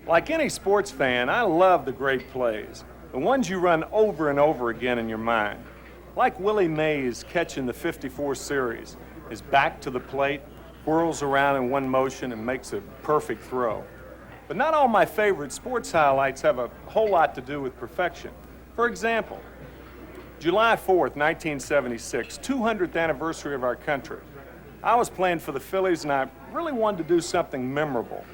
Like any sports fan, I love the great plays, the ones you run over and over again in your mind. Like Willie Mays catching the '54 series, his back to the plate, whirls around in one motion and makes a perfect throw. But not all my favorite sports highlights have a whole lot to do with perfection. For example, July 4th, 1976, 200th anniversary of our country. I was playing for the Phillies and I really wanted to do something memorable.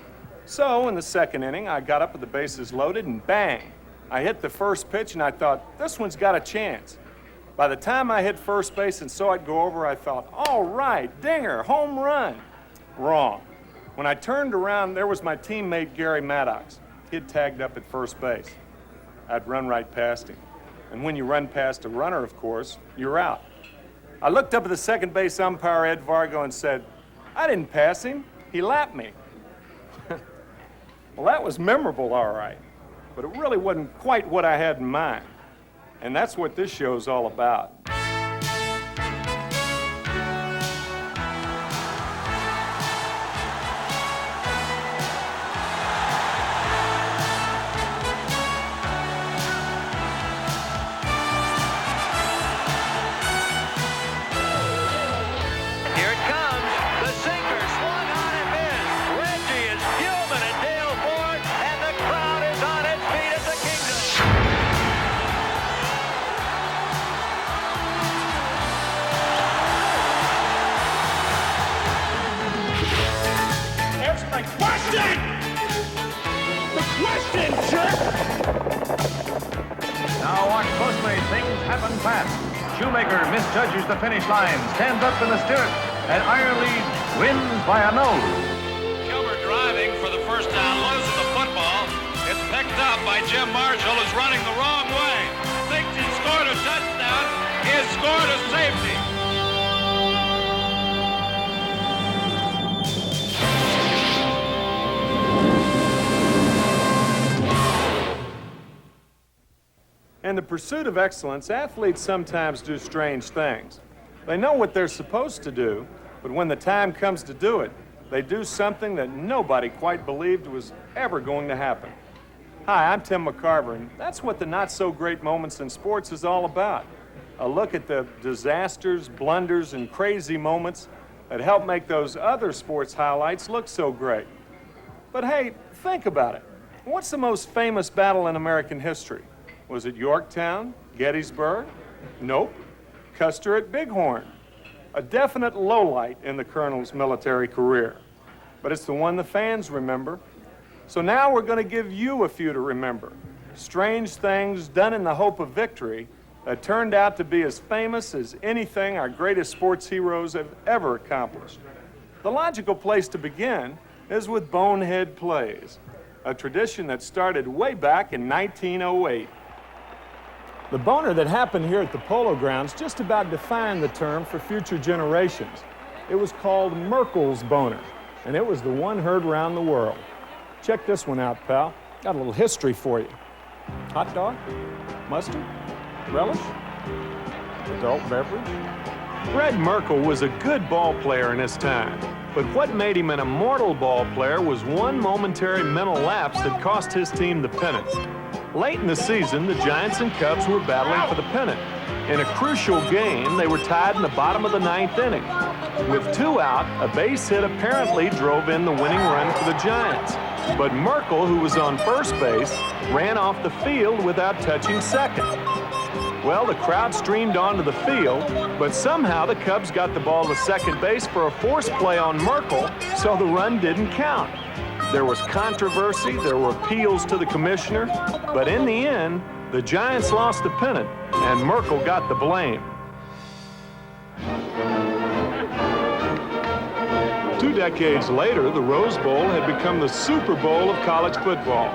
So in the second inning, I got up with the bases loaded and bang, I hit the first pitch and I thought, this one's got a chance. By the time I hit first base and saw it go over, I thought, all right, dinger, home run. Wrong. When I turned around, there was my teammate, Gary Maddox. He had tagged up at first base. I'd run right past him. And when you run past a runner, of course, you're out. I looked up at the second base umpire, Ed Vargo, and said, I didn't pass him. He lapped me. Well, that was memorable, all right. But it really wasn't quite what I had in mind. And that's what this show's all about. Now watch closely. Things happen fast. Shoemaker misjudges the finish line, stands up in the stirrup, and Iron Lead wins by a nose. Kilmer driving for the first down, loses the football. It's picked up by Jim Marshall, who's running the wrong way. Thinks he scored a touchdown. He has scored a safety. In the pursuit of excellence, athletes sometimes do strange things. They know what they're supposed to do, but when the time comes to do it, they do something that nobody quite believed was ever going to happen. Hi, I'm Tim McCarver, and that's what the not-so-great moments in sports is all about. A look at the disasters, blunders, and crazy moments that help make those other sports highlights look so great. But hey, think about it. What's the most famous battle in American history? Was it Yorktown? Gettysburg? Nope. Custer at Bighorn. A definite lowlight in the Colonel's military career. But it's the one the fans remember. So now we're going to give you a few to remember. Strange things done in the hope of victory that turned out to be as famous as anything our greatest sports heroes have ever accomplished. The logical place to begin is with bonehead plays, a tradition that started way back in 1908. The boner that happened here at the Polo Grounds just about defined the term for future generations. It was called Merkel's boner, and it was the one heard around the world. Check this one out, pal. Got a little history for you. Hot dog? Mustard? Relish? Adult beverage? Fred Merkel was a good ball player in his time, but what made him an immortal ball player was one momentary mental lapse that cost his team the pennant. Late in the season, the Giants and Cubs were battling for the pennant. In a crucial game, they were tied in the bottom of the ninth inning. With 2 out, a base hit apparently drove in the winning run for the Giants. But Merkel, who was on first base, ran off the field without touching second. Well, the crowd streamed onto the field, but somehow the Cubs got the ball to second base for a force play on Merkel, so the run didn't count. There was controversy, there were appeals to the commissioner, but in the end, the Giants lost the pennant, and Merkel got the blame. 2 decades later, the Rose Bowl had become the Super Bowl of college football.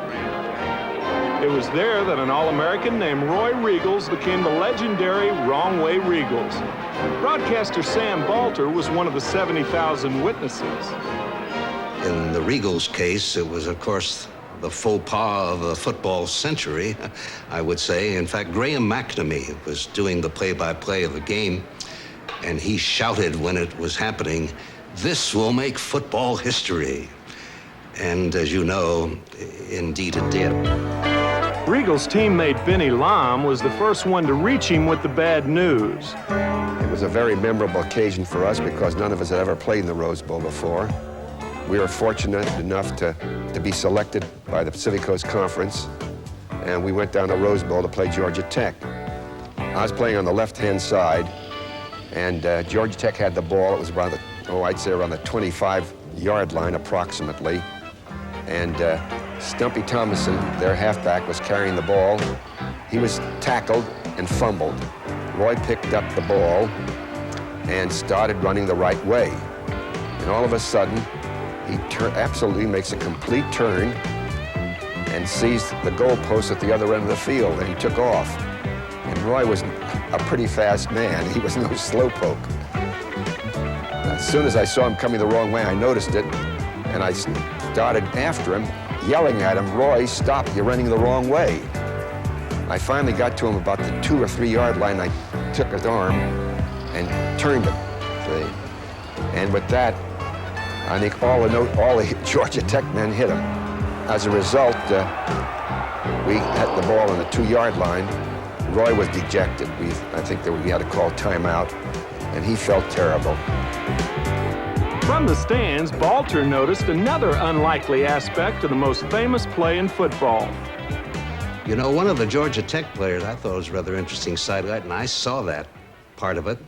It was there that an All-American named Roy Riegels became the legendary Wrong Way Riegels. Broadcaster Sam Balter was one of the 70,000 witnesses. In the Riegels case, it was, of course, the faux pas of the football century, I would say. In fact, Graham McNamee was doing the play-by-play of the game, and he shouted when it was happening, "This will make football history." And as you know, indeed it did. Regal's teammate Benny Lam was the first one to reach him with the bad news. It was a very memorable occasion for us because none of us had ever played in the Rose Bowl before. We were fortunate enough to be selected by the Pacific Coast Conference, and we went down to Rose Bowl to play Georgia Tech. I was playing on the left-hand side, and Georgia Tech had the ball. It was around I'd say around the 25-yard line approximately. And Stumpy Thomason, their halfback, was carrying the ball. He was tackled and fumbled. Roy picked up the ball and started running the right way. And all of a sudden, he absolutely makes a complete turn and sees the goalpost at the other end of the field, and he took off. And Roy was a pretty fast man. He was no slowpoke. As soon as I saw him coming the wrong way, I noticed it, and I started after him, yelling at him, "Roy, stop, you're running the wrong way." I finally got to him about the 2 or 3 yard line. I took his arm and turned him. See? And with that, I think all the Georgia Tech men hit him. As a result, we had the ball on the 2 yard line. Roy was dejected. I think that we had to call timeout, and he felt terrible. From the stands, Balter noticed another unlikely aspect of the most famous play in football. You know, one of the Georgia Tech players, I thought it was a rather interesting sidelight, and I saw that part of it,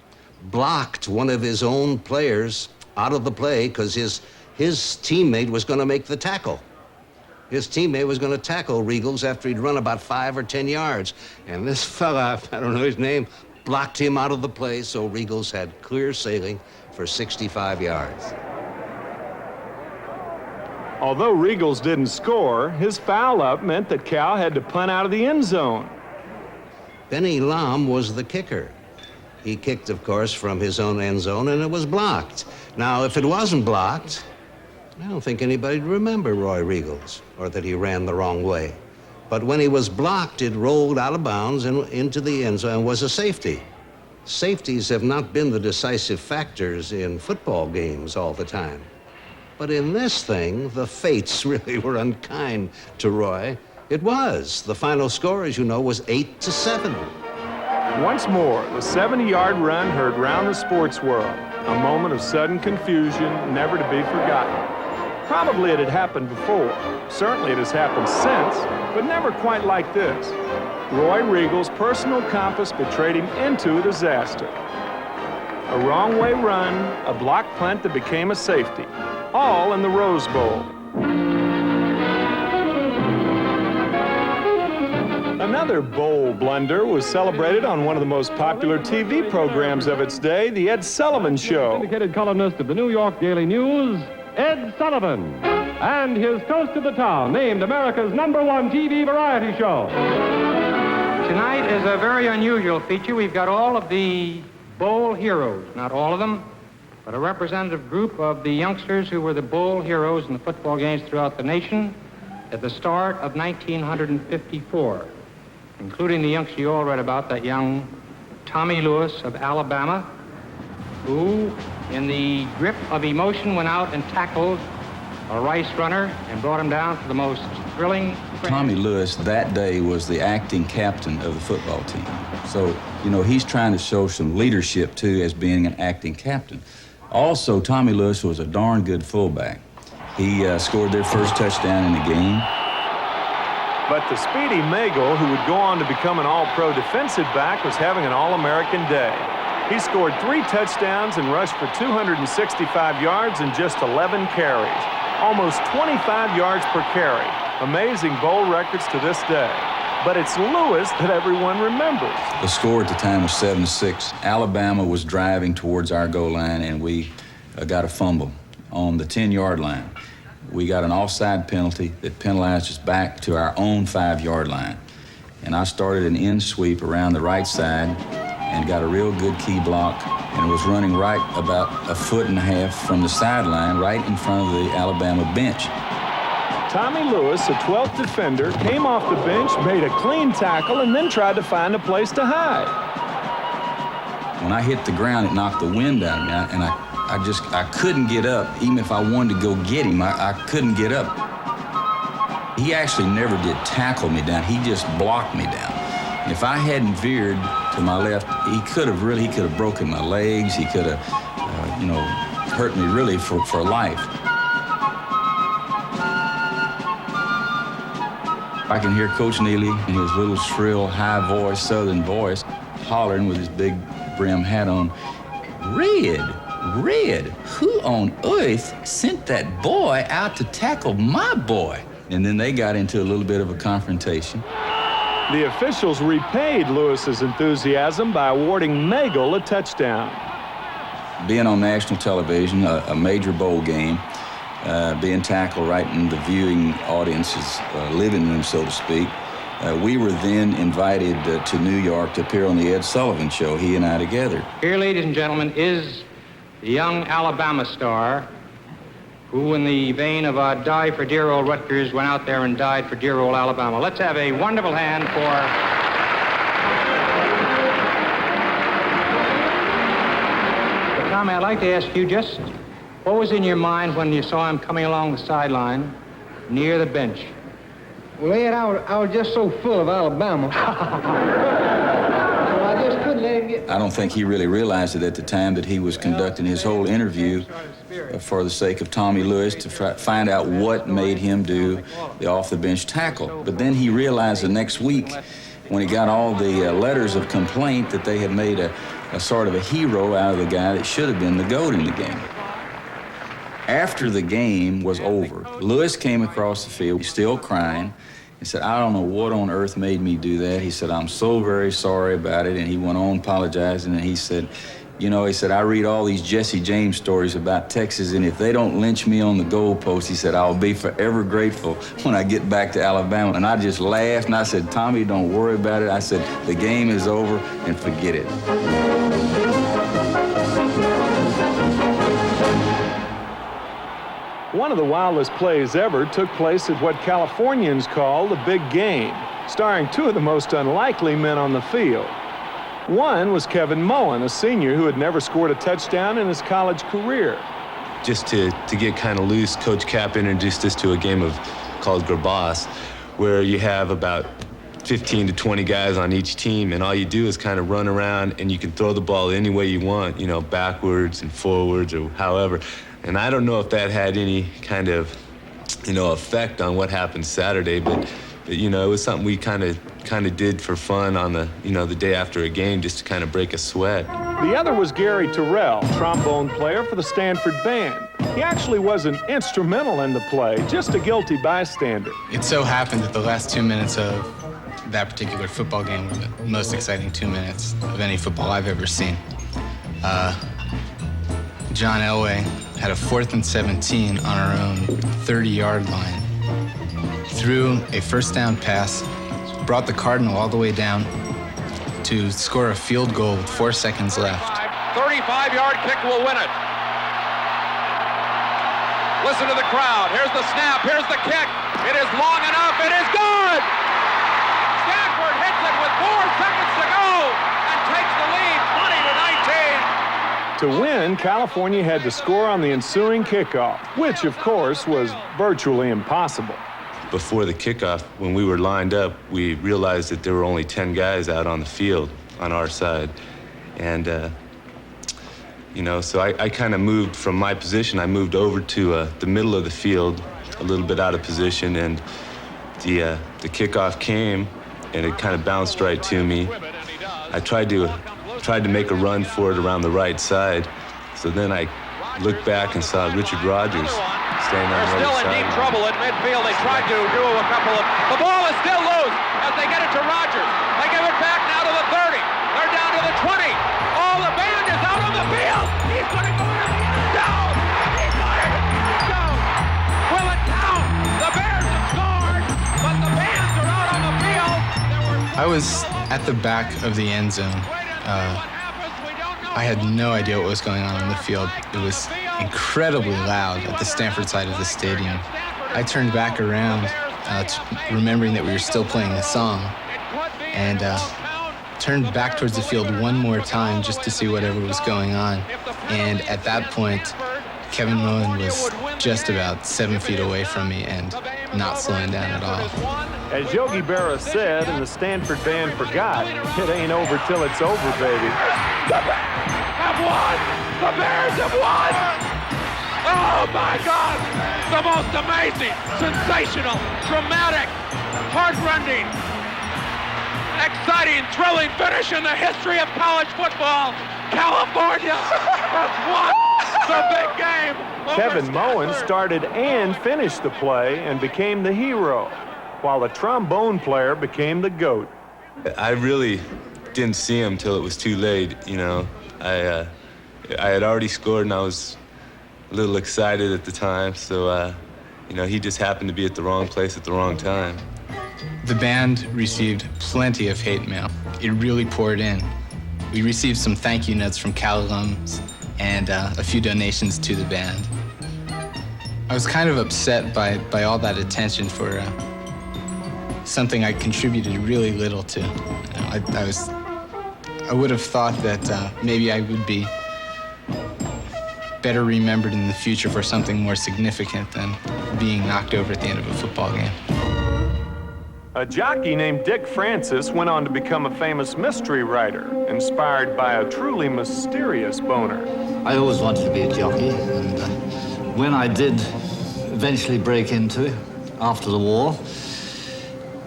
blocked one of his own players out of the play because his teammate was going to make the tackle. His teammate was going to tackle Regals after he'd run about 5 or 10 yards. And this fella, I don't know his name, blocked him out of the play, so Regals had clear sailing for 65 yards. Although Regals didn't score, his foul-up meant that Cal had to punt out of the end zone. Benny Lam was the kicker. He kicked, of course, from his own end zone, and it was blocked. Now, if it wasn't blocked, I don't think anybody'd remember Roy Regals or that he ran the wrong way. But when he was blocked, it rolled out of bounds and into the end zone and was a safety. Safeties have not been the decisive factors in football games all the time. But in this thing, the fates really were unkind to Roy. It was. The final score, as you know, was 8-7. Once more, the 70-yard run heard round the sports world. A moment of sudden confusion, never to be forgotten. Probably it had happened before. Certainly it has happened since, but never quite like this. Roy Regal's personal compass betrayed him into a disaster. A wrong way run, a block punt that became a safety, all in the Rose Bowl. Another bowl blunder was celebrated on one of the most popular TV programs of its day, The Ed Sullivan Show. Syndicated columnist of the New York Daily News, Ed Sullivan, and his toast of the town, named America's #1 TV variety show. Tonight is a very unusual feature. We've got all of the bowl heroes, not all of them, but a representative group of the youngsters who were the bowl heroes in the football games throughout the nation at the start of 1954, including the youngster you all read about, that young Tommy Lewis of Alabama, who, in the grip of emotion, went out and tackled a Rice runner and brought him down for the most thrilling... Tommy Lewis that day was the acting captain of the football team. So, you know, he's trying to show some leadership, too, as being an acting captain. Also, Tommy Lewis was a darn good fullback. He scored their first touchdown in the game. But the speedy Magel, who would go on to become an all-pro defensive back, was having an all-American day. He scored 3 touchdowns and rushed for 265 yards in just 11 carries. Almost 25 yards per carry. Amazing bowl records to this day. But it's Lewis that everyone remembers. The score at the time was 7-6. Alabama was driving towards our goal line, and we got a fumble on the 10-yard line. We got an offside penalty that penalized us back to our own 5-yard line. And I started an end sweep around the right side and got a real good key block, and was running right about 1.5 feet from the sideline, right in front of the Alabama bench. Tommy Lewis, a 12th defender, came off the bench, made a clean tackle, and then tried to find a place to hide. When I hit the ground, it knocked the wind out of me, and I I couldn't get up. Even if I wanted to go get him, I couldn't get up. He actually never did tackle me down. He just blocked me down. And if I hadn't veered to my left, he could have broken my legs. He could have, hurt me really for life. I can hear Coach Neely in his little shrill, high voice, southern voice, hollering with his big brim hat on, Red, who on earth sent that boy out to tackle my boy? And then they got into a little bit of a confrontation. The officials repaid Lewis's enthusiasm by awarding Nagel a touchdown. Being on national television, a major bowl game, being tackled right in the viewing audience's living room, so to speak, we were then invited to New York to appear on the Ed Sullivan Show, he and I together. Here, ladies and gentlemen, is the young Alabama star who, in the vein of die for dear old Rutgers, went out there and died for dear old Alabama. Let's have a wonderful hand for... Tommy, I'd like to ask you just what was in your mind when you saw him coming along the sideline near the bench? Well, Ed, I was just so full of Alabama. I just couldn't let him get... I don't think he really realized it at the time that he was conducting his whole interview for the sake of Tommy Lewis to find out what made him do the off-the-bench tackle. But then he realized the next week, when he got all the letters of complaint, that they had made a sort of a hero out of the guy that should have been the GOAT in the game. After the game was over, Lewis came across the field, still crying. He said, I don't know what on earth made me do that. He said, I'm so very sorry about it. And he went on apologizing, and he said, I read all these Jesse James stories about Texas, and if they don't lynch me on the goalpost, he said, I'll be forever grateful when I get back to Alabama. And I just laughed, and I said, Tommy, don't worry about it. I said, the game is over, and forget it. One of the wildest plays ever took place at what Californians call the big game, starring two of the most unlikely men on the field. One was Kevin Mullen, a senior who had never scored a touchdown in his college career. Just to get kind of loose, Coach Cap introduced us to a game called Grabas, where you have about 15 to 20 guys on each team, and all you do is kind of run around, and you can throw the ball any way you want, backwards and forwards or however. And I don't know if that had any kind of, effect on what happened Saturday, but it was something we kind of did for fun on the day after a game, just to kind of break a sweat. The other was Gary Terrell, trombone player for the Stanford band. He actually wasn't instrumental in the play, just a guilty bystander. It so happened that the last 2 minutes of that particular football game were the most exciting 2 minutes of any football I've ever seen. John Elway had a 4th and 17 on our own 30-yard line. Threw a first down pass, brought the Cardinal all the way down to score a field goal with 4 seconds left. 35-yard kick will win it. Listen to the crowd. Here's the snap. Here's the kick. It is long enough. It is good. Stanford hits it with 4 seconds to go and takes the lead 20-19. To win, California had to score on the ensuing kickoff, which, of course, was virtually impossible. Before the kickoff, when we were lined up, we realized that there were only 10 guys out on the field on our side. And, so I kind of moved from my position. I moved over to the middle of the field, a little bit out of position, and the kickoff came, and it kind of bounced right to me. I tried to make a run for it around the right side. So then I looked back and saw Richard Rogers standing on the They're other still in side. deep trouble at midfield. They tried to do a couple of... The ball is still loose as they get it to Rogers. They give it back now to the 30. They're down to the 20. Oh, the band is out on the field. He's going to go into the end zone. He's going into the end zone. Will it count? The Bears have scored, but the bands are out on the field. I was at the back of the end zone. I had no idea what was going on the field. It was incredibly loud at the Stanford side of the stadium. I turned back around, remembering that we were still playing the song, and turned back towards the field one more time just to see whatever was going on. And at that point, Kevin Moen was just about 7 feet away from me and not slowing down at all. As Yogi Berra said, and the Stanford band forgot, it ain't over till it's over, baby. The Bears have won! The Bears have won! Oh my God! The most amazing, sensational, dramatic, heart-rending, exciting, thrilling finish in the history of college football. California has won the big game. Kevin Moen started and finished the play and became the hero, while the trombone player became the GOAT. I really didn't see him till it was too late, you know. I had already scored and I was a little excited at the time, so, you know, he just happened to be at the wrong place at the wrong time. The band received plenty of hate mail. It really poured in. We received some thank you notes from Cal alums and a few donations to the band. I was kind of upset by all that attention for something I contributed really little to. You know, I would have thought that maybe I would be better remembered in the future for something more significant than being knocked over at the end of a football game. A jockey named Dick Francis went on to become a famous mystery writer, inspired by a truly mysterious boner. I always wanted to be a jockey, and when I did eventually break into it after the war,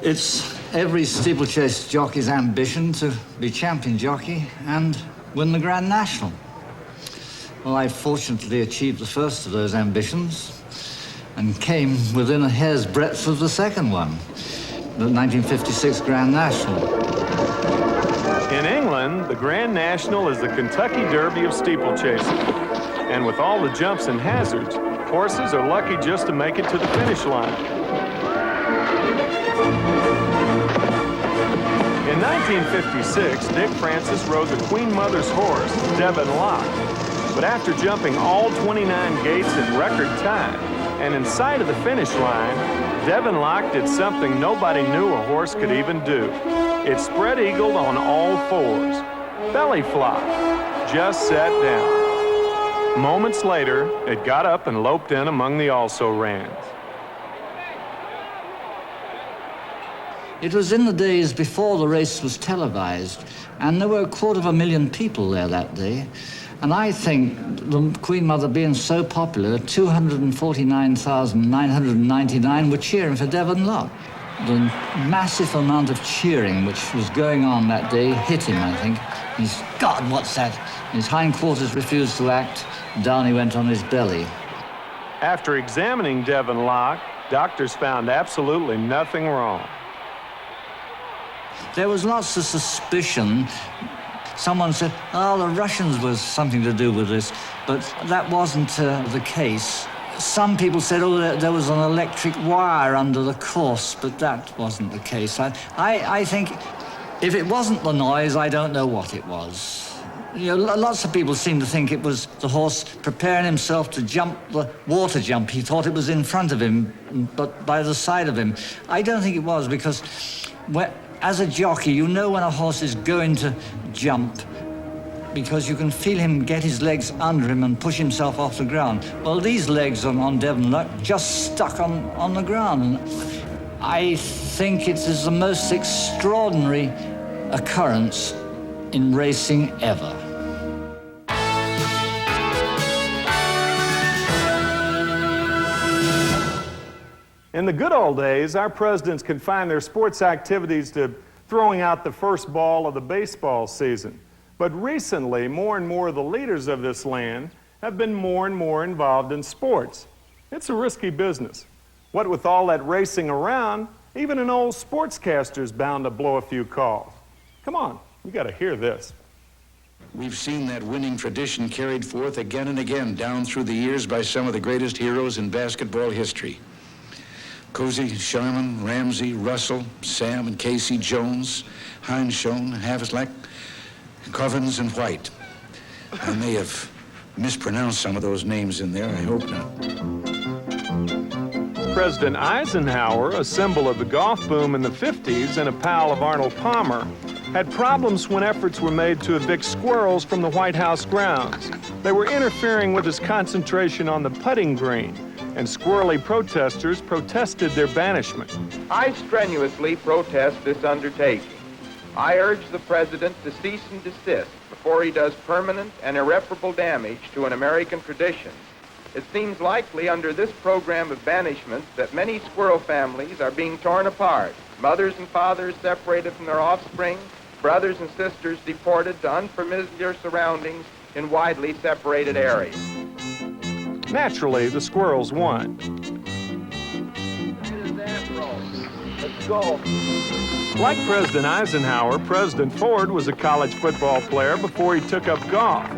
it's every steeplechase jockey's ambition to be champion jockey and win the Grand National. Well, I fortunately achieved the first of those ambitions and came within a hair's breadth of the second one, the 1956 Grand National. In England, the Grand National is the Kentucky Derby of steeplechasing. And with all the jumps and hazards, horses are lucky just to make it to the finish line. In 1956, Dick Francis rode the Queen Mother's horse, Devon Lock. But after jumping all 29 gates in record time and in sight of the finish line, Devon Lock did something nobody knew a horse could even do. It spread-eagled on all fours. Belly flop. Just sat down. Moments later, it got up and loped in among the also-rans. It was in the days before the race was televised, and there were 250,000 people there that day. And I think the Queen Mother being so popular, 249,999 were cheering for Devon Lock. The massive amount of cheering which was going on that day hit him, I think. He's, God, what's that? His hindquarters refused to act. Down he went on his belly. After examining Devon Lock, doctors found absolutely nothing wrong. There was lots of suspicion. Someone said, oh, the Russians was something to do with this, but that wasn't the case. Some people said, oh, there was an electric wire under the course, but that wasn't the case. I think if it wasn't the noise, I don't know what it was. You know, lots of people seem to think it was the horse preparing himself to jump the water jump. He thought it was in front of him, but by the side of him. I don't think it was, because as a jockey, you know when a horse is going to jump because you can feel him get his legs under him and push himself off the ground. Well, these legs on Devon Lock just stuck on the ground. And I think it is the most extraordinary occurrence in racing ever. In the good old days, our presidents confined their sports activities to throwing out the first ball of the baseball season. But recently, more and more of the leaders of this land have been more and more involved in sports. It's a risky business. What with all that racing around, even an old sportscaster's bound to blow a few calls. Come on, you gotta hear this. We've seen that winning tradition carried forth again and again down through the years by some of the greatest heroes in basketball history. Cozy, Sharman, Ramsey, Russell, Sam and Casey, Jones, Heinz Schoen, Havlicek, Covens, and White. I may have mispronounced some of those names in there. I hope not. President Eisenhower, a symbol of the golf boom in the 50s and a pal of Arnold Palmer, had problems when efforts were made to evict squirrels from the White House grounds. They were interfering with his concentration on the putting green, and squirrely protesters protested their banishment. I strenuously protest this undertaking. I urge the President to cease and desist before he does permanent and irreparable damage to an American tradition. It seems likely under this program of banishment that many squirrel families are being torn apart, mothers and fathers separated from their offspring, brothers and sisters deported to unfamiliar surroundings in widely separated areas. Naturally, the squirrels won. Let's go. Like President Eisenhower, President Ford was a college football player before he took up golf.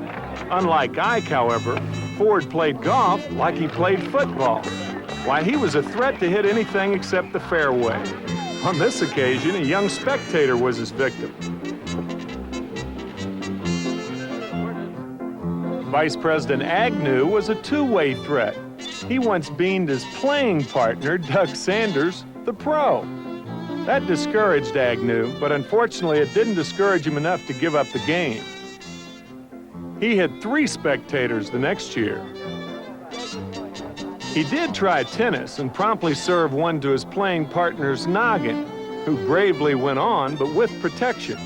Unlike Ike, however, Ford played golf like he played football. Why, he was a threat to hit anything except the fairway. On this occasion, a young spectator was his victim. Vice President Agnew was a two-way threat. He once beamed his playing partner, Doug Sanders, the pro. That discouraged Agnew, but unfortunately it didn't discourage him enough to give up the game. He had 3 spectators the next year. He did try tennis and promptly served one to his playing partner's noggin, who bravely went on, but with protection.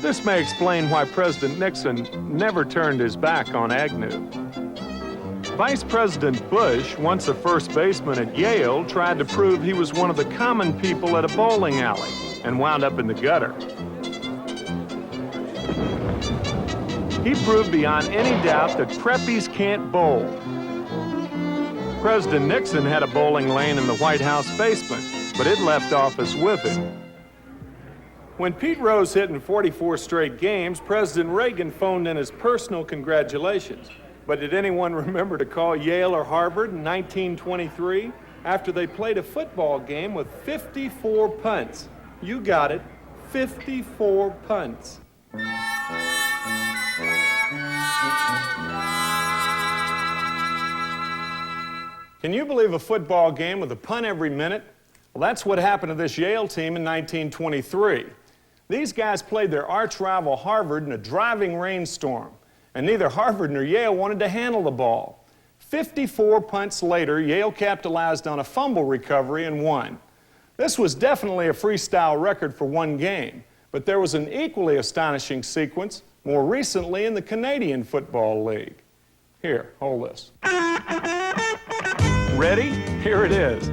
This may explain why President Nixon never turned his back on Agnew. Vice President Bush, once a first baseman at Yale, tried to prove he was one of the common people at a bowling alley and wound up in the gutter. He proved beyond any doubt that preppies can't bowl. President Nixon had a bowling lane in the White House basement, but it left office with him. When Pete Rose hit in 44 straight games, President Reagan phoned in his personal congratulations. But did anyone remember to call Yale or Harvard in 1923 after they played a football game with 54 punts? You got it, 54 punts. Can you believe a football game with a punt every minute? Well, that's what happened to this Yale team in 1923. These guys played their arch rival Harvard in a driving rainstorm, and neither Harvard nor Yale wanted to handle the ball. 54 punts later, Yale capitalized on a fumble recovery and won. This was definitely a freestyle record for one game, but there was an equally astonishing sequence more recently in the Canadian Football League. Here, hold this. Ready? Here it is.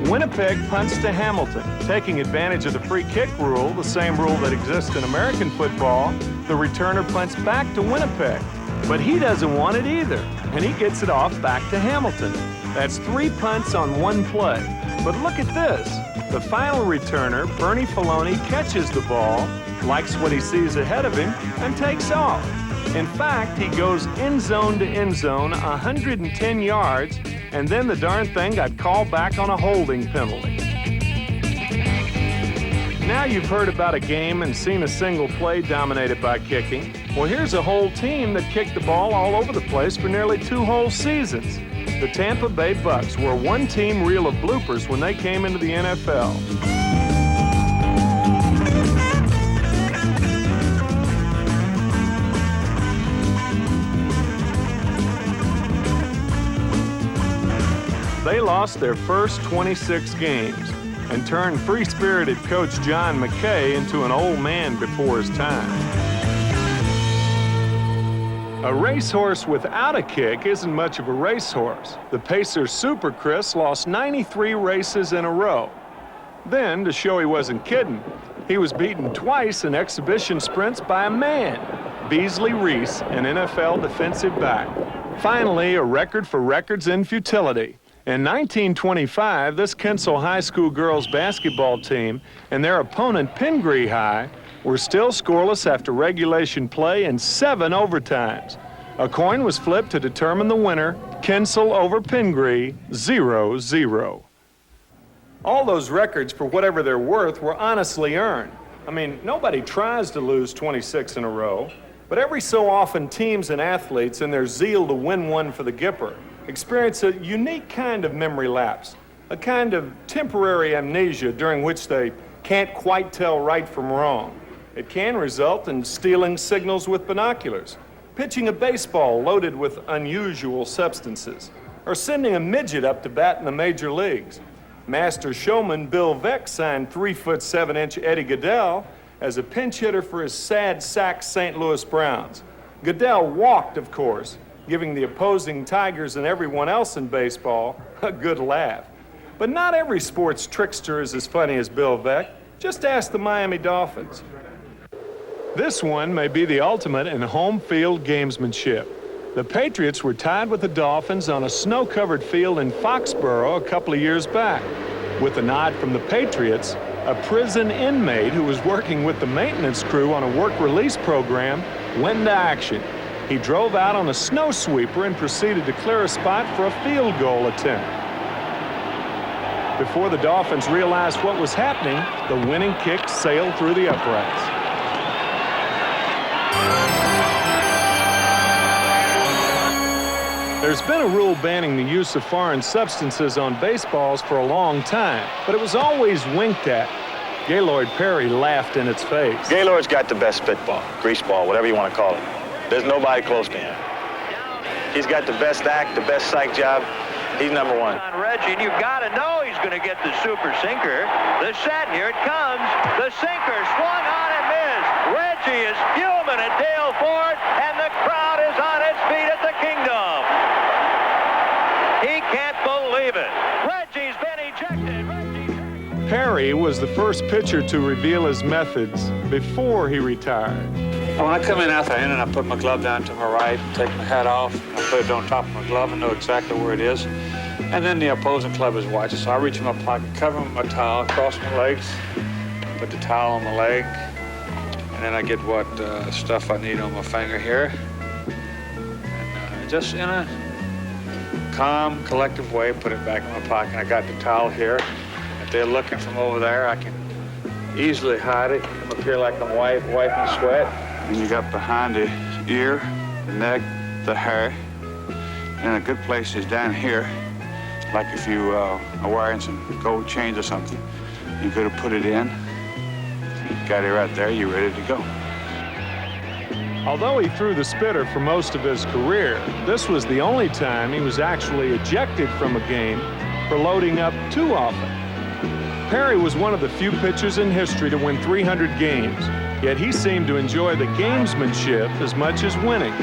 Winnipeg punts to Hamilton. Taking advantage of the free kick rule, the same rule that exists in American football, the returner punts back to Winnipeg. But he doesn't want it either, and he gets it off back to Hamilton. That's 3 punts on one play. But look at this. The final returner, Bernie Filoni, catches the ball, likes what he sees ahead of him, and takes off. In fact, he goes end zone to end zone, 110 yards, and then the darn thing got called back on a holding penalty. Now you've heard about a game and seen a single play dominated by kicking. Well, here's a whole team that kicked the ball all over the place for nearly 2 whole seasons. The Tampa Bay Bucks were a one-team reel of bloopers when they came into the NFL. They lost their first 26 games and turned free-spirited coach John McKay into an old man before his time. A racehorse without a kick isn't much of a racehorse. The Pacers' Super Chris lost 93 races in a row. Then, to show he wasn't kidding, he was beaten twice in exhibition sprints by a man, Beasley Reese, an NFL defensive back. Finally, a record for records in futility. In 1925, this Kensal High School girls basketball team and their opponent, Pingree High, were still scoreless after regulation play and 7 overtimes. A coin was flipped to determine the winner, Kensal over Pingree, 0-0. All those records, for whatever they're worth, were honestly earned. I mean, nobody tries to lose 26 in a row, but every so often teams and athletes, in their zeal to win one for the Gipper, experience a unique kind of memory lapse, a kind of temporary amnesia during which they can't quite tell right from wrong. It can result in stealing signals with binoculars, pitching a baseball loaded with unusual substances, or sending a midget up to bat in the major leagues. Master showman Bill Veeck signed 3'7" Eddie Goodell as a pinch hitter for his sad sack St. Louis Browns. Goodell walked, of course, giving the opposing Tigers and everyone else in baseball a good laugh. But not every sports trickster is as funny as Bill Veeck. Just ask the Miami Dolphins. This one may be the ultimate in home field gamesmanship. The Patriots were tied with the Dolphins on a snow-covered field in Foxborough a couple of years back. With a nod from the Patriots, a prison inmate who was working with the maintenance crew on a work-release program went into action. He drove out on a snow sweeper and proceeded to clear a spot for a field goal attempt. Before the Dolphins realized what was happening, the winning kick sailed through the uprights. There's been a rule banning the use of foreign substances on baseballs for a long time, but it was always winked at. Gaylord Perry laughed in its face. Gaylord's got the best spitball, greaseball, whatever you want to call it. There's nobody close to him. He's got the best act, the best psych job. He's number one. On Reggie, and you've got to know he's going to get the super sinker. The set, here it comes. The sinker swung on and missed. Reggie is fuming at Dale Ford, and the crowd is on its feet at the Kingdom. He can't believe it. Reggie's been ejected. Perry was the first pitcher to reveal his methods before he retired. When I come in out the inning, I put my glove down to my right, take my hat off, and I put it on top of my glove and know exactly where it is. And then the opposing club is watching, so I reach in my pocket, cover my towel, cross my legs, put the towel on my leg, and then I get what stuff I need on my finger here. And just in a calm, collective way, put it back in my pocket. I got the towel here. If they're looking from over there, I can easily hide it. Come up here like I'm wiping sweat. And you got behind the ear, the neck, the hair. And a good place is down here. Like if you are wearing some gold chains or something, you could have put it in. Got it right there, you're ready to go. Although he threw the spitter for most of his career, this was the only time he was actually ejected from a game for loading up too often. Perry was one of the few pitchers in history to win 300 games, yet he seemed to enjoy the gamesmanship as much as winning.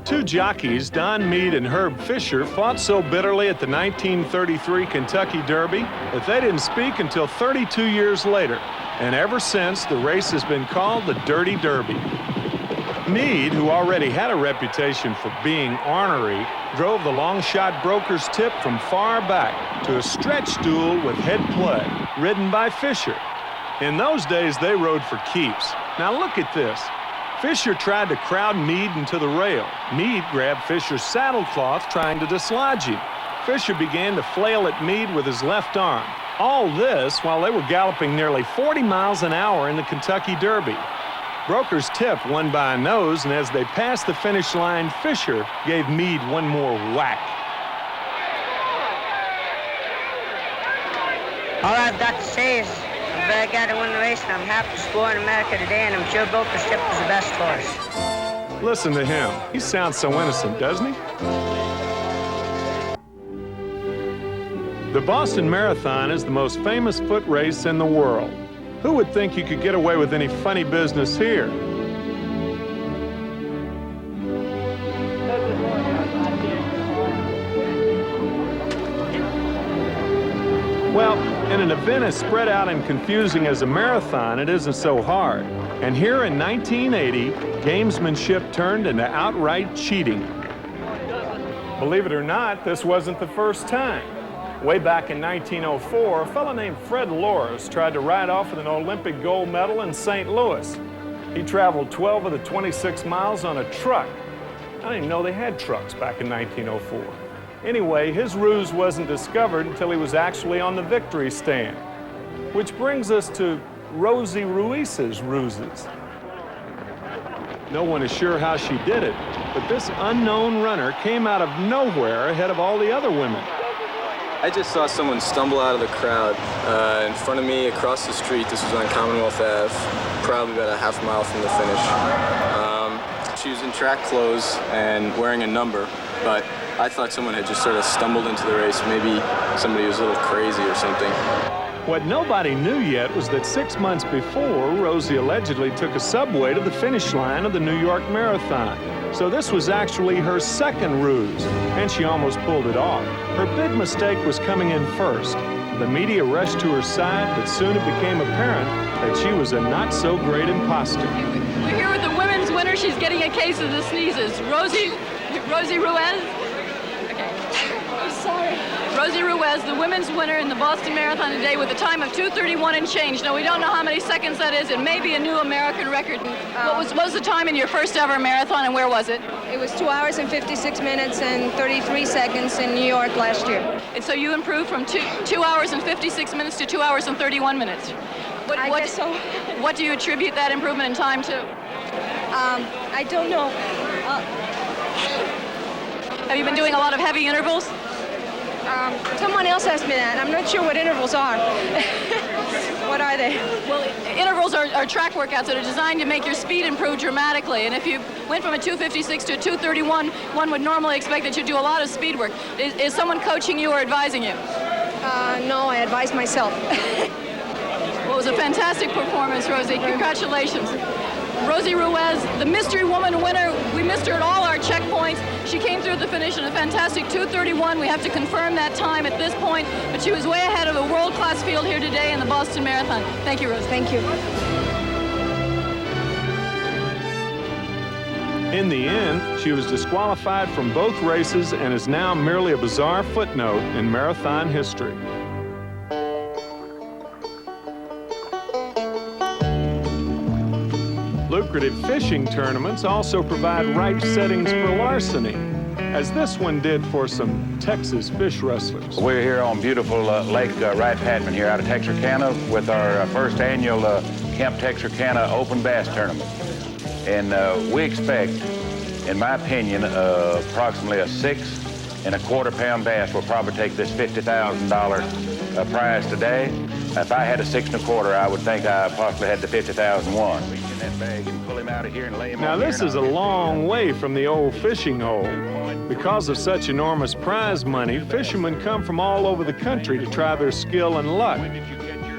Two jockeys, Don Meade and Herb Fisher, fought so bitterly at the 1933 Kentucky Derby that they didn't speak until 32 years later, and ever since the race has been called the Dirty Derby. Meade, who already had a reputation for being ornery, drove the long-shot broker's tip from far back to a stretch duel with head play, ridden by Fisher. In those days, they rode for keeps. Now look at this. Fisher tried to crowd Meade into the rail. Meade grabbed Fisher's saddlecloth, trying to dislodge him. Fisher began to flail at Meade with his left arm. All this while they were galloping nearly 40 miles an hour in the Kentucky Derby. Broker's tip won by a nose, and as they passed the finish line, Fisher gave Meade one more whack. All I've got to say is I'm very glad to win the race, and I'm happy to sport in America today, and I'm sure Broker's tip was the best horse. Listen to him. He sounds so innocent, doesn't he? The Boston Marathon is the most famous foot race in the world. Who would think you could get away with any funny business here? Well, in an event as spread out and confusing as a marathon, it isn't so hard. And here in 1980, gamesmanship turned into outright cheating. Believe it or not, this wasn't the first time. Way back in 1904, a fellow named Fred Loris tried to ride off with an Olympic gold medal in St. Louis. He traveled 12 of the 26 miles on a truck. I didn't even know they had trucks back in 1904. Anyway, his ruse wasn't discovered until he was actually on the victory stand. Which brings us to Rosy Ruiz's ruses. No one is sure how she did it, but this unknown runner came out of nowhere ahead of all the other women. I just saw someone stumble out of the crowd in front of me across the street. This was on Commonwealth Ave, probably about a half mile from the finish. She was in track clothes and wearing a number, but I thought someone had just sort of stumbled into the race. Maybe somebody was a little crazy or something. What nobody knew yet was that 6 months before, Rosy allegedly took a subway to the finish line of the New York Marathon. So this was actually her second ruse, and she almost pulled it off. Her big mistake was coming in first. The media rushed to her side, but soon it became apparent that she was a not-so-great imposter. We're here with the women's winner. She's getting a case of the sneezes. Rosy Ruiz? Okay. I'm sorry. Rosy Ruiz, the women's winner in the Boston Marathon today with a time of 2:31 and change. Now, we don't know how many seconds that is. It may be a new American record. What was the time in your first ever marathon, and where was it? It was 2 hours and 56 minutes and 33 seconds in New York last year. And so you improved from 2 hours and 56 minutes to 2 hours and 31 minutes. I guess so. What do you attribute that improvement in time to? I don't know. Have you been doing a lot of heavy intervals? Someone else asked me that. I'm not sure what intervals are. What are they? Well, intervals are track workouts that are designed to make your speed improve dramatically. And if you went from a 2:56 to a 2:31, one would normally expect that you do a lot of speed work. Is someone coaching you or advising you? No, I advise myself. Well, it was a fantastic performance, Rosy. Congratulations. Rosy Ruiz, the mystery woman winner. We missed her at all our checkpoints. She came through the finish in a fantastic 2:31. We have to confirm that time at this point, but she was way ahead of a world-class field here today in the Boston Marathon. Thank you, Rosy. Thank you. In the end, she was disqualified from both races and is now merely a bizarre footnote in marathon history. Lucrative fishing tournaments also provide ripe settings for larceny, as this one did for some Texas fish rustlers. We're here on beautiful Lake Wright-Patman here out of Texarkana with our first annual Camp Texarkana Open Bass Tournament. And we expect, in my opinion, approximately a 6 1/4 pound bass will probably take this $50,000 prize today. If I had a 6 1/4, I would think I possibly had the 50,001. Now this is a long way from the old fishing hole. Because of such enormous prize money, fishermen come from all over the country to try their skill and luck.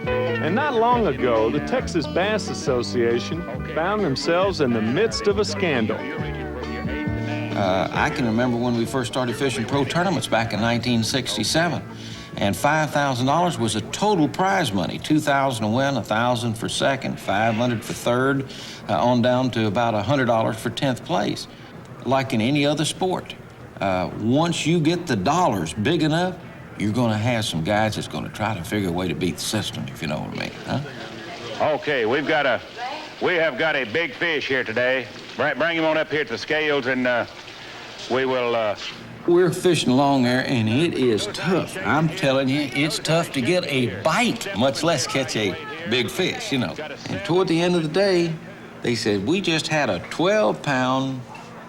And not long ago, the Texas Bass Association found themselves in the midst of a scandal. I can remember when we first started fishing pro tournaments back in 1967. And $5,000 was a total prize money. $2,000 to win, $1,000 for second, $500 for third, on down to about $100 for 10th place. Like in any other sport, once you get the dollars big enough, you're going to have some guys that's going to try to figure a way to beat the system, if you know what I mean, huh? Okay, we have got a big fish here today. Bring him on up here to the scales, and we will. We're fishing along there, and it is tough. I'm telling you, it's tough to get a bite, much less catch a big fish, you know. And toward the end of the day, they said, we just had a 12-pound,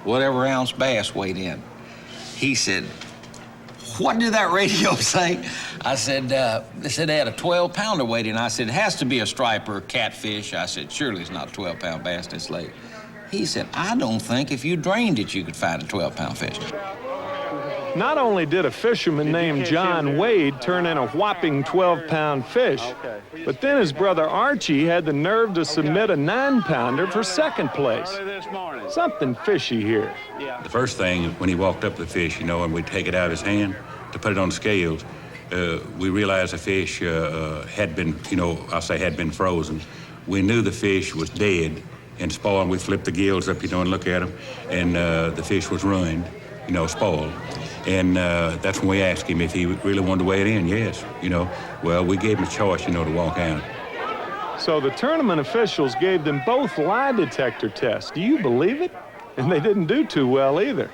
whatever ounce bass weighed in. He said, what did that radio say? I said, they said they had a 12-pounder weighed in. I said, it has to be a striper, catfish. I said, surely it's not a 12-pound bass this late. He said, I don't think if you drained it, you could find a 12-pound fish. Not only did a fisherman named John Wade turn in a whopping 12-pound fish, but then his brother Archie had the nerve to submit a 9-pounder for second place. Something fishy here. The first thing, when he walked up the fish, you know, and we'd take it out of his hand to put it on the scales, we realized the fish had been, you know, I'll say had been frozen. We knew the fish was dead and spoiled. We flipped the gills up, you know, and look at them, and the fish was ruined, you know, spoiled. And that's when we asked him if he really wanted to weigh it in. Yes, you know. Well, we gave him a choice, you know, to walk out. So the tournament officials gave them both lie detector tests. Do you believe it? And they didn't do too well either.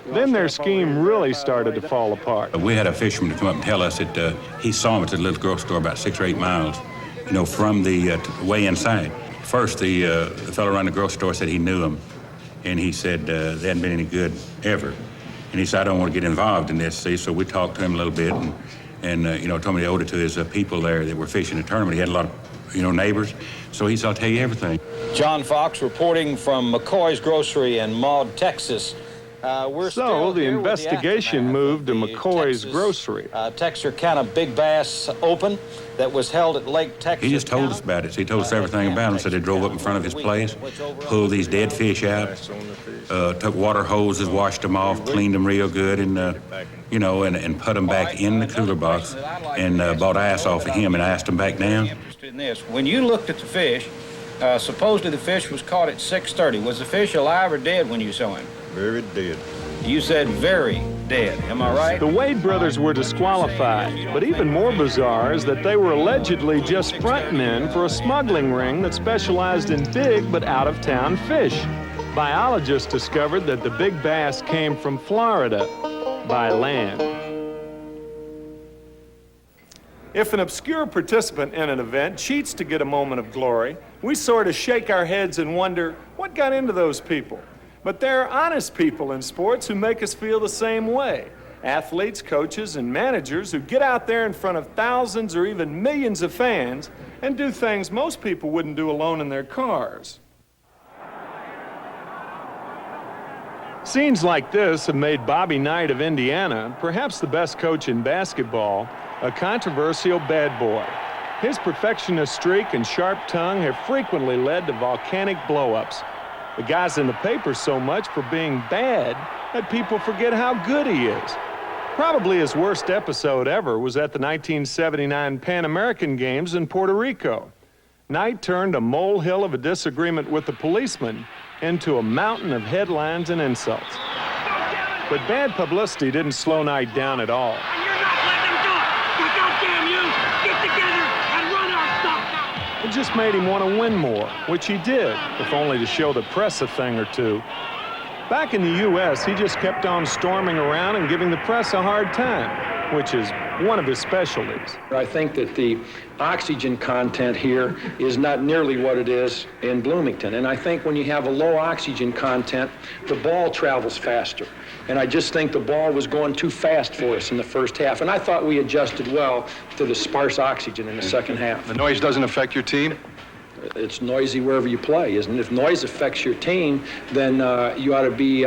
Then their scheme really started to fall apart. We had a fisherman to come up and tell us that he saw him at the little grocery store about 6 or 8 miles, you know, from the way inside. First, the fellow around the grocery store said he knew him, and he said they hadn't been any good ever. And he said, I don't want to get involved in this, see? So we talked to him a little bit, and and told me he owed it to his people there that were fishing the tournament. He had a lot of, neighbors, so he said, "I'll tell you everything." John Fox reporting from McCoy's Grocery in Maud, Texas. So the investigation moved to McCoy's Grocery. Texarkana Big Bass Open that was held at Lake Texarkana. He just told us about it. So he told us everything about him. So they drove up in front of his place, pulled these dead fish out, took water hoses, washed them off, cleaned them real good, and and put them back in the cooler box, and bought ice off of him and iced them back down. In this, when you looked at the fish, supposedly the fish was caught at 6:30. Was the fish alive or dead when you saw him? Very dead. You said very dead, am I right? The Wade brothers were disqualified, but even more bizarre is that they were allegedly just frontmen for a smuggling ring that specialized in big but out-of-town fish. Biologists discovered that the big bass came from Florida by land. If an obscure participant in an event cheats to get a moment of glory, we sort of shake our heads and wonder, what got into those people? But there are honest people in sports who make us feel the same way. Athletes, coaches, and managers who get out there in front of thousands or even millions of fans and do things most people wouldn't do alone in their cars. Scenes like this have made Bobby Knight of Indiana, perhaps the best coach in basketball, a controversial bad boy. His perfectionist streak and sharp tongue have frequently led to volcanic blow-ups. The guy's in the paper so much for being bad that people forget how good he is. Probably his worst episode ever was at the 1979 Pan American Games in Puerto Rico. Knight turned a molehill of a disagreement with the policeman into a mountain of headlines and insults. But bad publicity didn't slow Knight down at all. It just made him want to win more, which he did, if only to show the press a thing or two. Back in the U.S., he just kept on storming around and giving the press a hard time, which is one of his specialties. I think that the oxygen content here is not nearly what it is in Bloomington. And I think when you have a low oxygen content, the ball travels faster. And I just think the ball was going too fast for us in the first half. And I thought we adjusted well to the sparse oxygen in the second half. The noise doesn't affect your team? It's noisy wherever you play, isn't it? If noise affects your team, then you ought to be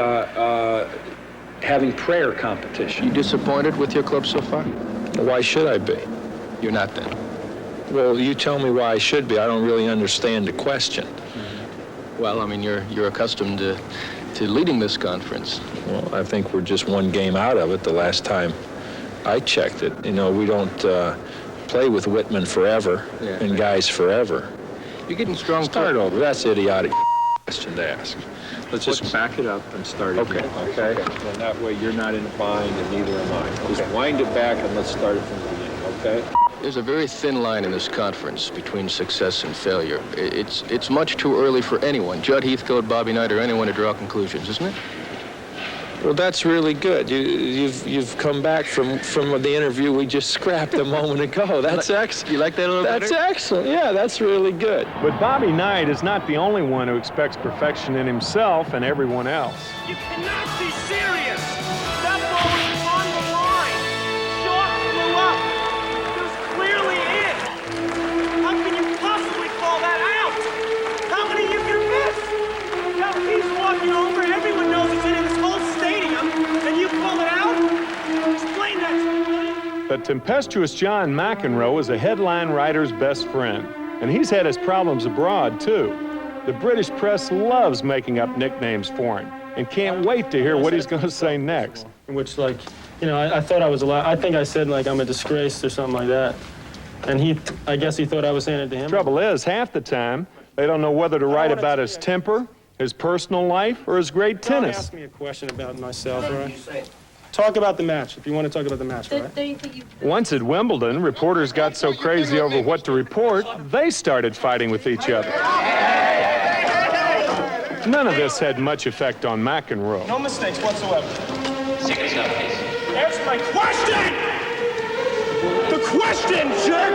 having prayer competition. You disappointed with your club so far? Why should I be? You're not then. Well, you tell me why I should be. I don't really understand the question. Well, I mean, you're accustomed to leading this conference. Well, I think we're just one game out of it. The last time I checked it, we don't play with Whitman forever and guys forever. You're getting strong. Start over. That's idiotic question to ask. Let's just back it up and start again. Okay. And that way you're not in a bind and neither am I. Just wind it back and let's start it from the beginning, okay? There's a very thin line in this conference between success and failure. It's much too early for anyone, Judd Heathcote, Bobby Knight, or anyone to draw conclusions, isn't it? Well, that's really good. You've come back from the interview we just scrapped a moment ago. That's excellent. You like that a little better? That's excellent. Yeah, that's really good. But Bobby Knight is not the only one who expects perfection in himself and everyone else. You cannot be serious. That ball was on the line. Short flew up. It was clearly in. How can you possibly call that out? How many you can miss? Now he's walking over. Everyone knows it's in this whole stadium, and you call it out? Explain that to me. But tempestuous John McEnroe is a headline writer's best friend, and he's had his problems abroad, too. The British press loves making up nicknames for him and can't wait to hear what he's going to say next. Which, I thought I was allowed. I think I said, I'm a disgrace or something like that. And I guess he thought I was saying it to him. Trouble is, half the time, they don't know whether to write about his temper, his personal life, or his great tennis. Ask me a question about myself, all right? Talk about the match, if you want to talk about the match, all right? Once at Wimbledon, reporters got so crazy over what to report, they started fighting with each other. None of this had much effect on McEnroe. No mistakes whatsoever. 6 Answer my question! The question, jerk!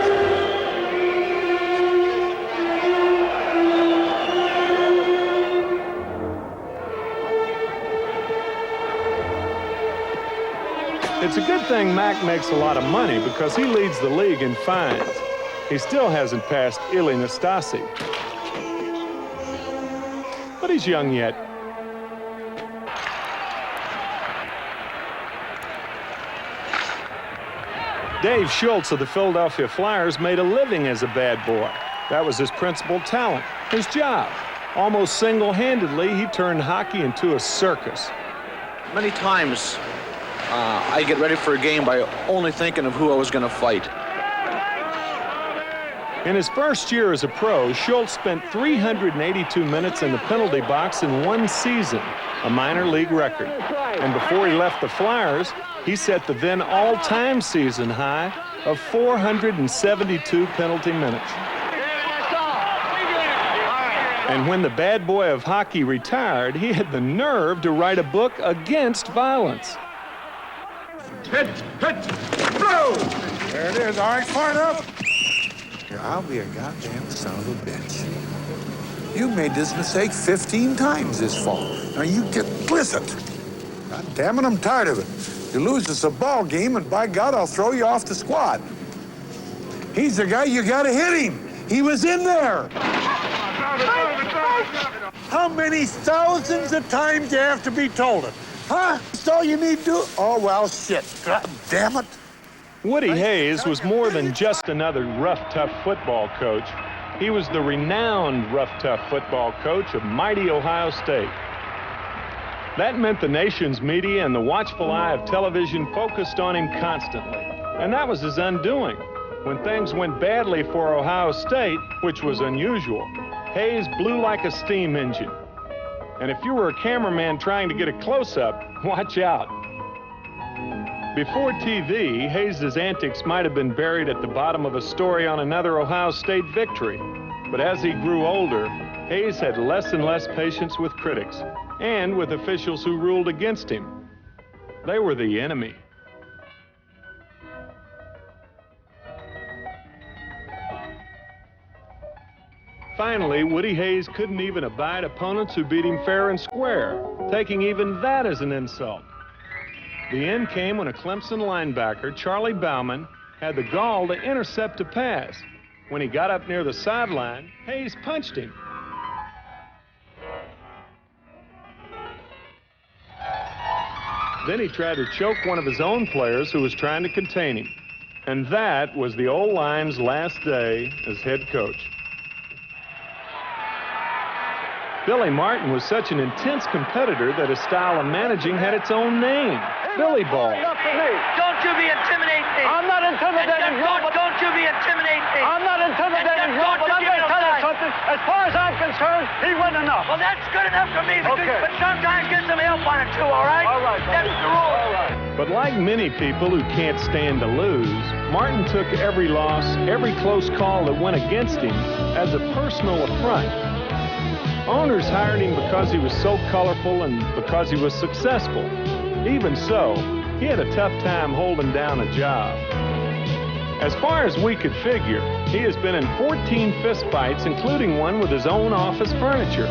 It It's a good thing Mac makes a lot of money because he leads the league in fines. He still hasn't passed Ili Nastasi. But he's young yet. Dave Schultz of the Philadelphia Flyers made a living as a bad boy. That was his principal talent, his job. Almost single-handedly, he turned hockey into a circus. Many times, I get ready for a game by only thinking of who I was going to fight. In his first year as a pro, Schultz spent 382 minutes in the penalty box in one season, a minor league record. And before he left the Flyers, he set the then all-time season high of 472 penalty minutes. And when the bad boy of hockey retired, he had the nerve to write a book against violence. Hit, blow! There it is, all right, far enough. I'll be a goddamn son of a bitch. You made this mistake 15 times this fall. Now you get listened. God damn it, I'm tired of it. You lose us a ball game, and by God, I'll throw you off the squad. He's the guy, you gotta hit him. He was in there. How many thousands of times do you have to be told it? Huh? That's all you need to do? Oh, well, shit. God damn it. Woody Hayes was more than just another rough, tough football coach. He was the renowned rough, tough football coach of mighty Ohio State. That meant the nation's media and the watchful eye of television focused on him constantly. And that was his undoing. When things went badly for Ohio State, which was unusual, Hayes blew like a steam engine. And if you were a cameraman trying to get a close-up, watch out. Before TV, Hayes' antics might have been buried at the bottom of a story on another Ohio State victory. But as he grew older, Hayes had less and less patience with critics and with officials who ruled against him. They were the enemy. Finally, Woody Hayes couldn't even abide opponents who beat him fair and square, taking even that as an insult. The end came when a Clemson linebacker, Charlie Bauman, had the gall to intercept a pass. When he got up near the sideline, Hayes punched him. Then he tried to choke one of his own players who was trying to contain him. And that was the old line's last day as head coach. Billy Martin was such an intense competitor that his style of managing had its own name, Billy Ball. Don't you be intimidating me. I'm not intimidating you. Don't you be intimidating me. I'm not intimidating you, but I'm going to tell you something. As far as I'm concerned, he went enough. Well, that's good enough for me. Okay. But sometimes get some help on it, too, all right? All right. That's the rule. All right. But like many people who can't stand to lose, Martin took every loss, every close call that went against him as a personal affront. Owners hired him because he was so colorful and because he was successful. Even so, he had a tough time holding down a job. As far as we could figure, he has been in 14 fistfights, including one with his own office furniture.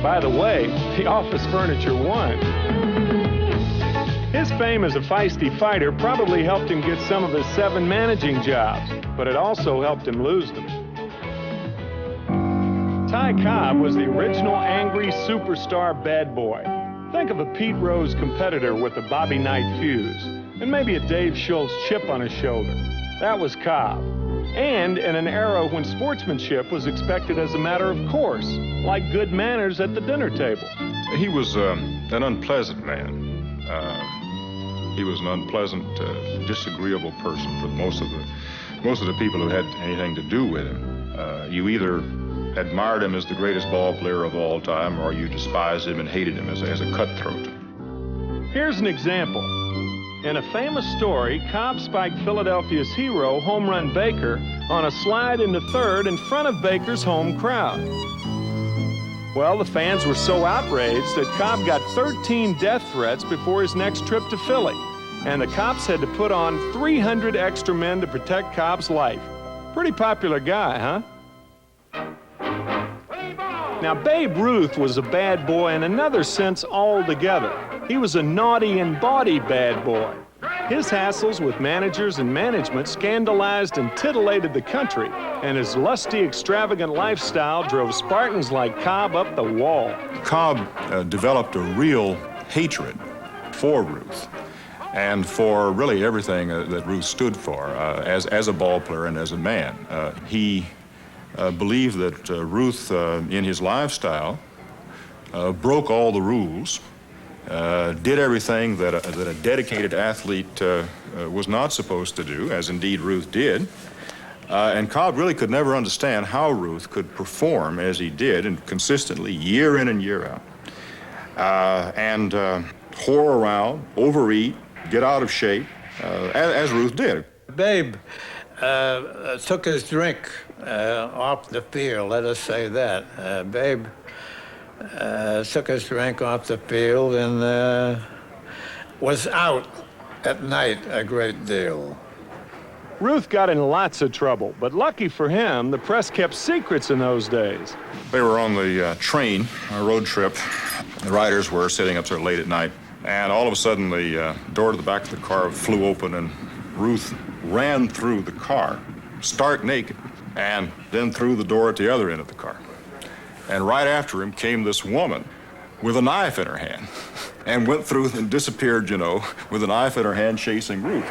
By the way, the office furniture won. His fame as a feisty fighter probably helped him get some of his 7 managing jobs, but it also helped him lose them. Ty Cobb was the original angry superstar bad boy. Think of a Pete Rose competitor with a Bobby Knight fuse, and maybe a Dave Schultz chip on his shoulder. That was Cobb. And in an era when sportsmanship was expected as a matter of course, like good manners at the dinner table. He was an unpleasant man. He was an unpleasant, disagreeable person for most of the people who had anything to do with him. You either admired him as the greatest ball player of all time, or you despised him and hated him as a cutthroat. Here's an example. In a famous story, Cobb spiked Philadelphia's hero, Home Run Baker, on a slide into third in front of Baker's home crowd. Well, the fans were so outraged that Cobb got 13 death threats before his next trip to Philly, and the cops had to put on 300 extra men to protect Cobb's life. Pretty popular guy, huh? Now, Babe Ruth was a bad boy in another sense altogether. He was a naughty and bawdy bad boy. His hassles with managers and management scandalized and titillated the country, and his lusty, extravagant lifestyle drove Spartans like Cobb up the wall. Cobb developed a real hatred for Ruth and for really everything that Ruth stood for as a ball player and as a man. He believed that Ruth, in his lifestyle, broke all the rules, did everything that a dedicated athlete was not supposed to do, as indeed Ruth did. And Cobb really could never understand how Ruth could perform as he did, and consistently, year in and year out, and whore around, overeat, get out of shape, as Ruth did. Babe took his drink off the field, let us say that. Babe took his drink off the field and was out at night a great deal. Ruth got in lots of trouble, but lucky for him, the press kept secrets in those days. They were on the train, a road trip. The riders were sitting up there late at night, and all of a sudden the door to the back of the car flew open, and Ruth ran through the car, stark naked, and then through the door at the other end of the car. And right after him came this woman with a knife in her hand, and went through and disappeared, you know, with a knife in her hand chasing Ruth.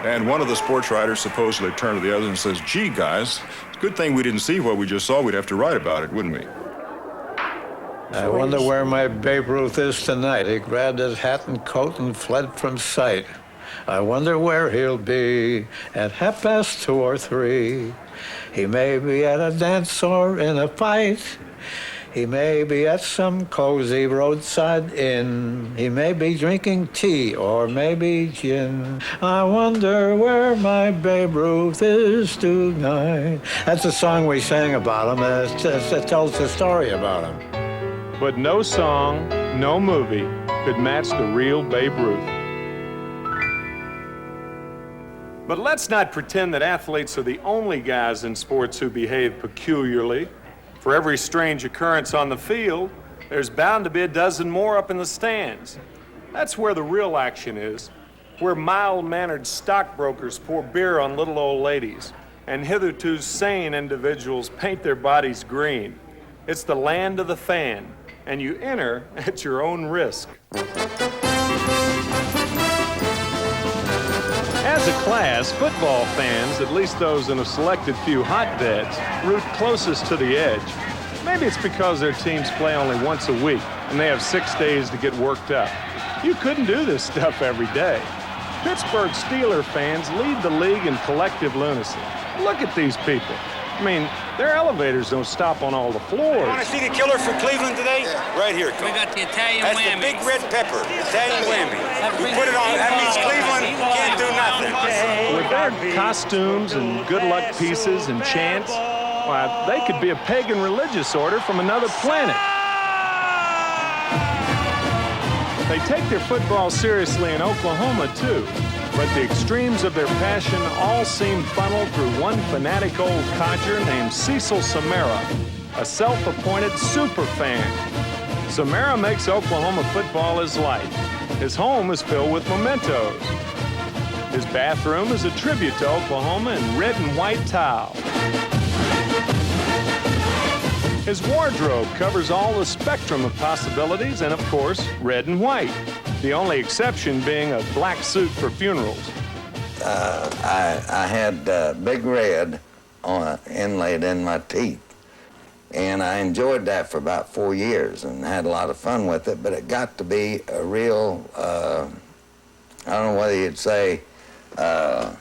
And one of the sports writers supposedly turned to the other and says, "Gee, guys, it's a good thing we didn't see what we just saw. We'd have to write about it, wouldn't we?" I wonder where my Babe Ruth is tonight. He grabbed his hat and coat and fled from sight. I wonder where he'll be at 2:30 or 3. He may be at a dance or in a fight. He may be at some cozy roadside inn. He may be drinking tea or maybe gin. I wonder where my Babe Ruth is tonight. That's a song we sang about him. It tells the story about him. But no song, no movie could match the real Babe Ruth. But let's not pretend that athletes are the only guys in sports who behave peculiarly. For every strange occurrence on the field, there's bound to be a dozen more up in the stands. That's where the real action is, where mild-mannered stockbrokers pour beer on little old ladies, and hitherto sane individuals paint their bodies green. It's the land of the fan, and you enter at your own risk. As a class, football fans, at least those in a selected few hotbeds, root closest to the edge. Maybe it's because their teams play only once a week and they have 6 days to get worked up. You couldn't do this stuff every day. Pittsburgh Steelers fans lead the league in collective lunacy. Look at these people. I mean, their elevators don't stop on all the floors. Want to see the killer for Cleveland today? Yeah. Right here. We got the Italian That's whammy. That's the big red pepper. Italian whammy. We put it on. That means Cleveland can't do nothing. With their costumes and good luck pieces and chants, why, they could be a pagan religious order from another planet. They take their football seriously in Oklahoma, too. But the extremes of their passion all seem funneled through one fanatic old codger named Cecil Samara, a self-appointed super fan. Samara makes Oklahoma football his life. His home is filled with mementos. His bathroom is a tribute to Oklahoma in red and white tile. His wardrobe covers all the spectrum of possibilities and, of course, red and white. The only exception being a black suit for funerals. I had Big Red inlaid in my teeth. And I enjoyed that for about 4 years and had a lot of fun with it, but it got to be a real, I don't know whether you'd say a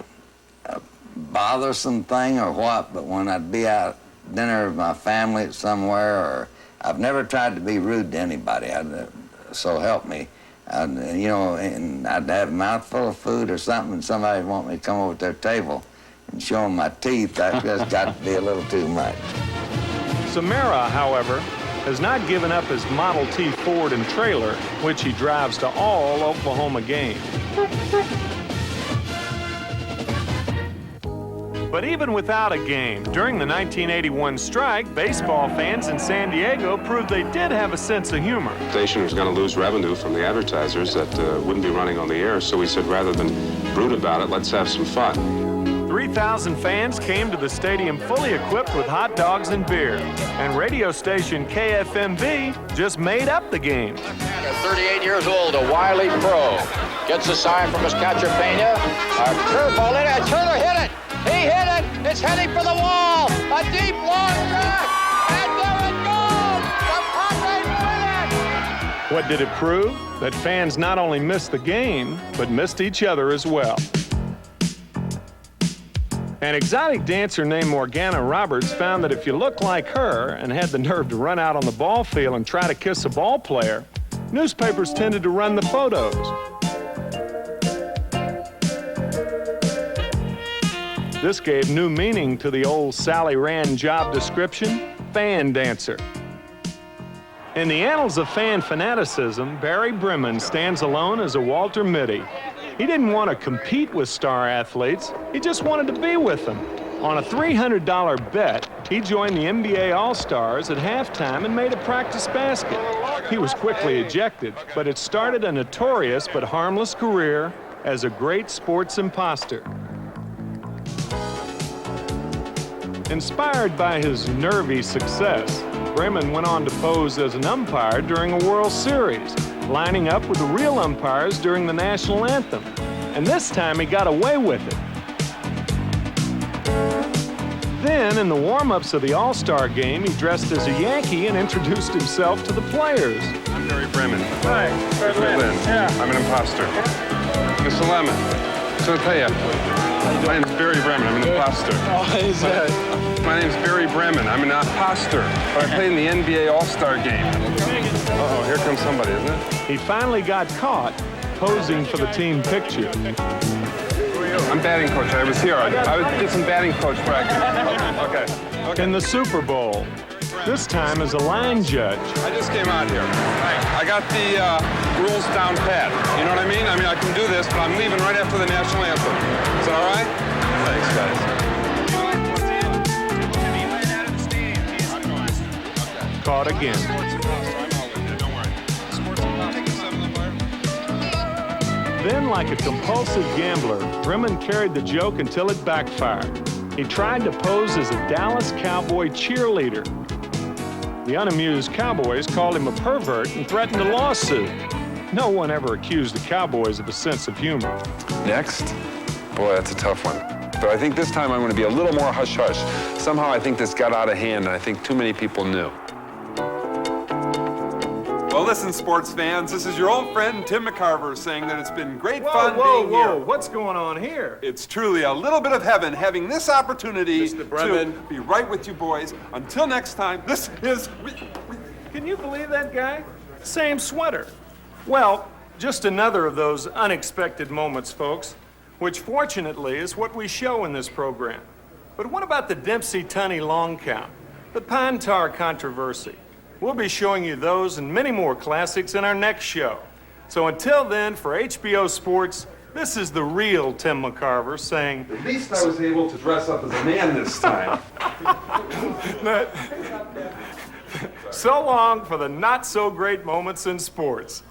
bothersome thing or what, but when I'd be out dinner with my family somewhere, or I've never tried to be rude to anybody, so help me. You know, and I'd have a mouthful of food or something, and somebody would want me to come over to their table and show them my teeth. That just got to be a little too much. Samara, however, has not given up his Model T Ford and trailer, which he drives to all Oklahoma games. But even without a game, during the 1981 strike, baseball fans in San Diego proved they did have a sense of humor. The station was going to lose revenue from the advertisers that wouldn't be running on the air, so we said rather than brood about it, let's have some fun. 3,000 fans came to the stadium fully equipped with hot dogs and beer. And radio station KFMB just made up the game. At 38 years old, a wily pro. Gets a sign from his catcher, Pena. A curveball in it. Turner hit it. He hit it. It's heading for the wall. A deep, long shot. And there it goes. The Padres win it. What did it prove? That fans not only missed the game, but missed each other as well. An exotic dancer named Morgana Roberts found that if you looked like her and had the nerve to run out on the ball field and try to kiss a ball player, newspapers tended to run the photos. This gave new meaning to the old Sally Rand job description, fan dancer. In the annals of fan fanaticism, Barry Bremen stands alone as a Walter Mitty. He didn't want to compete with star athletes, he just wanted to be with them. On a $300 bet, he joined the NBA All-Stars at halftime and made a practice basket. He was quickly ejected, but it started a notorious but harmless career as a great sports imposter. Inspired by his nervy success, Bremen went on to pose as an umpire during a World Series, lining up with the real umpires during the national anthem. And this time he got away with it. Then, in the warm-ups of the All-Star game, he dressed as a Yankee and introduced himself to the players. I'm Barry Bremen. Hi, Fred Lynn. Yeah. I'm an imposter. Mr. Lemon, so I'll tell you, my name's Barry Bremen. I'm an imposter. Oh, is that? My name's Barry Bremen. I'm an imposter. But I played in the NBA All-Star game. Uh-oh, here comes somebody, isn't it? He finally got caught posing for the team picture. I'm batting coach. I was here. I did some batting coach practice. Okay. In the Super Bowl, this time as a line judge. I just came out here. I got the rules down pat. You know what I mean? I can do this, but I'm leaving right after the national anthem. Is that all right? Thanks, guys. Caught again. Then, like a compulsive gambler, Bremen carried the joke until it backfired. He tried to pose as a Dallas Cowboy cheerleader. The unamused Cowboys called him a pervert and threatened a lawsuit. No one ever accused the Cowboys of a sense of humor. Next? Boy, that's a tough one. But I think this time I'm going to be a little more hush-hush. Somehow I think this got out of hand, and I think too many people knew. Well, listen, sports fans, this is your old friend Tim McCarver saying that it's been great fun being here. What's going on here? It's truly a little bit of heaven having this opportunity to be right with you boys. Until next time, this is... Can you believe that guy? Same sweater. Well, just another of those unexpected moments, folks, which fortunately is what we show in this program. But what about the Dempsey-Tunney long count? The pine tar controversy? We'll be showing you those and many more classics in our next show. So until then, for HBO Sports, this is the real Tim McCarver saying... At least I was able to dress up as a man this time. So long for the not-so-great moments in sports.